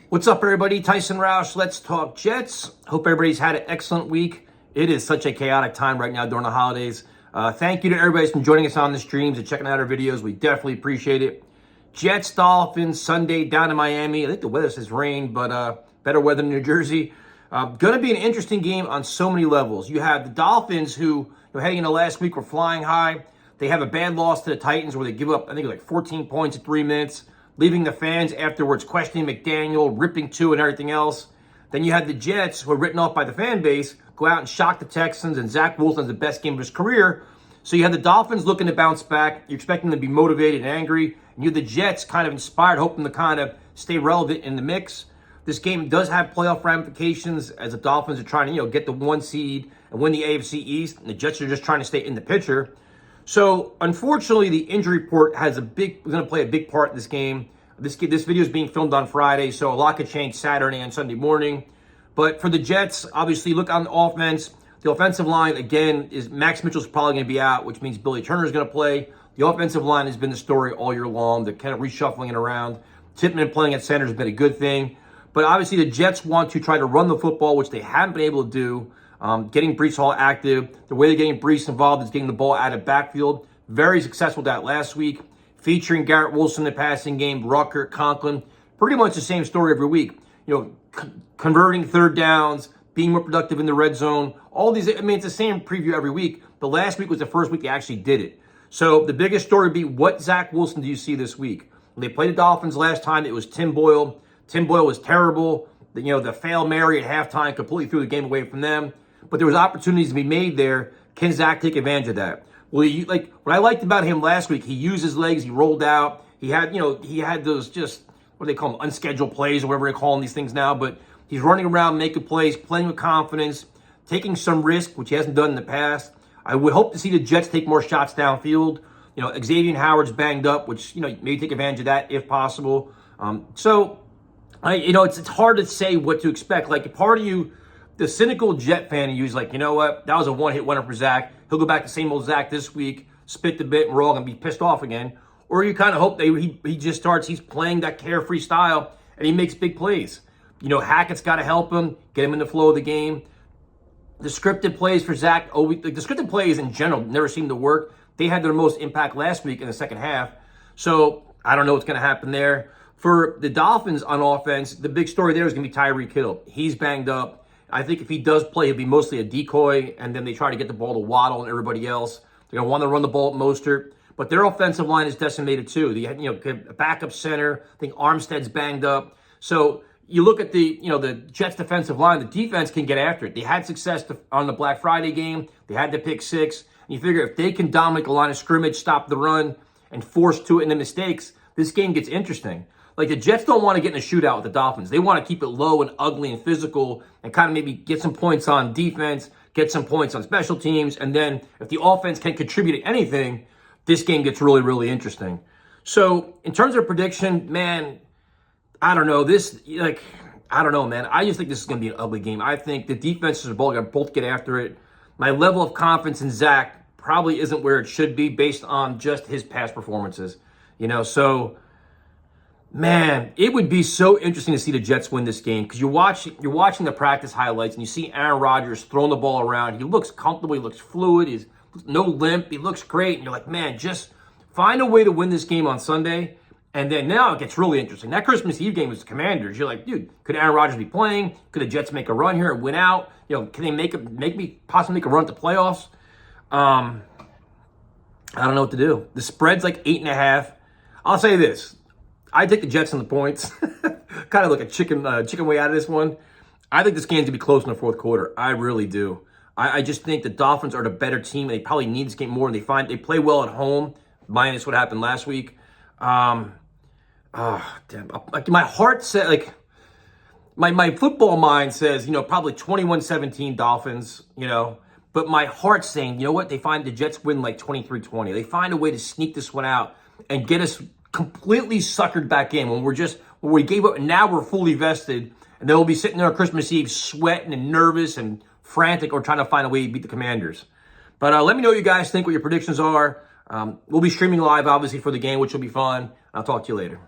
What's up, everybody? Tyson Roush. Let's talk Jets. Hope everybody's had an excellent week. It is such a chaotic time right now during the holidays. Thank you to everybody who's been joining us on the streams and checking out our videos. We definitely appreciate it. Jets, Dolphins, Sunday down in Miami. I think the weather says rain, but better weather in New Jersey. Going to be an interesting game on so many levels. You have the Dolphins who, heading into last week, were flying high. They have a bad loss to the Titans where they give up, I think, like 14 points in 3 minutes, leaving the fans afterwards questioning McDaniel, ripping two and everything else. Then you had the Jets, who were written off by the fan base, go out and shock the Texans, and Zach Wilson has the best game of his career. So you had the Dolphins looking to bounce back. You're expecting them to be motivated and angry. And you had the Jets kind of inspired, hoping to kind of stay relevant in the mix. This game does have playoff ramifications as the Dolphins are trying to, get the 1 seed and win the AFC East. And the Jets are just trying to stay in the picture. So, unfortunately, the injury report is going to play a big part in this game. This video is being filmed on Friday, so a lot could change Saturday and Sunday morning. But for the Jets, obviously, look on the offense. The offensive line, again, is Max Mitchell's probably going to be out, which means Billy Turner is going to play. The offensive line has been the story all year long. They're kind of reshuffling it around. Tippmann playing at center has been a good thing. But obviously, the Jets want to try to run the football, which they haven't been able to do. Getting Breece Hall active. The way they're getting Breece involved is getting the ball out of backfield. Very successful with that last week. Featuring Garrett Wilson in the passing game, Rucker, Conklin. Pretty much the same story every week. Converting third downs, being more productive in the red zone. All these, it's the same preview every week. But last week was the first week they actually did it. So the biggest story would be, what Zach Wilson do you see this week? When they played the Dolphins last time, it was Tim Boyle. Tim Boyle was terrible. The Fail Mary at halftime completely threw the game away from them. But there was opportunities to be made there. Can Zach take advantage of that? Well, what I liked about him last week, he used his legs, he rolled out. He had those just, what do they call them, unscheduled plays or whatever they call them, these things now. But he's running around, making plays, playing with confidence, taking some risk, which he hasn't done in the past. I would hope to see the Jets take more shots downfield. Xavier Howard's banged up, which, maybe take advantage of that if possible. It's hard to say what to expect. Like, part of you, the cynical Jet fan, who's like, you know what, that was a one-hit wonder for Zach. He'll go back to same old Zach this week, spit the bit, and we're all going to be pissed off again. Or you kind of hope that he just starts, he's playing that carefree style, and he makes big plays. Hackett's got to help him, get him in the flow of the game. The scripted plays for Zach, the scripted plays in general never seem to work. They had their most impact last week in the second half. So I don't know what's going to happen there. For the Dolphins on offense, the big story there is going to be Tyreek Hill. He's banged up. I think if he does play, he'll be mostly a decoy, and then they try to get the ball to Waddle and everybody else. They're going to want to run the ball at Mostert. But their offensive line is decimated too. They had, a backup center. I think Armstead's banged up. So you look at the Jets defensive line, the defense can get after it. They had success on the Black Friday game. They had the pick six. And you figure if they can dominate the line of scrimmage, stop the run, and force two into mistakes, this game gets interesting. Like, the Jets don't want to get in a shootout with the Dolphins. They want to keep it low and ugly and physical and kind of maybe get some points on defense, get some points on special teams, and then if the offense can contribute to anything, this game gets really, really interesting. So, in terms of prediction, man, I don't know. I don't know, man. I just think this is going to be an ugly game. I think the defenses are both going to both get after it. My level of confidence in Zach probably isn't where it should be based on just his past performances. So... man, it would be so interesting to see the Jets win this game because you're watching the practice highlights and you see Aaron Rodgers throwing the ball around. He looks comfortable. He looks fluid. He's no limp. He looks great. And you're like, man, just find a way to win this game on Sunday. And then now it gets really interesting. That Christmas Eve game was the Commanders. You're like, dude, could Aaron Rodgers be playing? Could the Jets make a run here and win out? Can they possibly make a run at the playoffs? I don't know what to do. The spread's like 8.5. I'll say this. I take the Jets on the points. Kind of like a chicken way out of this one. I think this game's going to be close in the fourth quarter. I really do. I just think the Dolphins are the better team. They probably need this game more. And they play well at home, minus what happened last week. Damn. Like, my heart said, like, my football mind says, probably 21-17 Dolphins, But my heart's saying, you know what? They find the Jets win like 23-20. They find a way to sneak this one out and get us completely suckered back in when we gave up, and now we're fully vested, and they'll be sitting there on Christmas Eve sweating and nervous and frantic or trying to find a way to beat the Commanders. But let me know what you guys think, what your predictions are. We'll be streaming live, obviously, for the game, which will be fun. I'll talk to you later.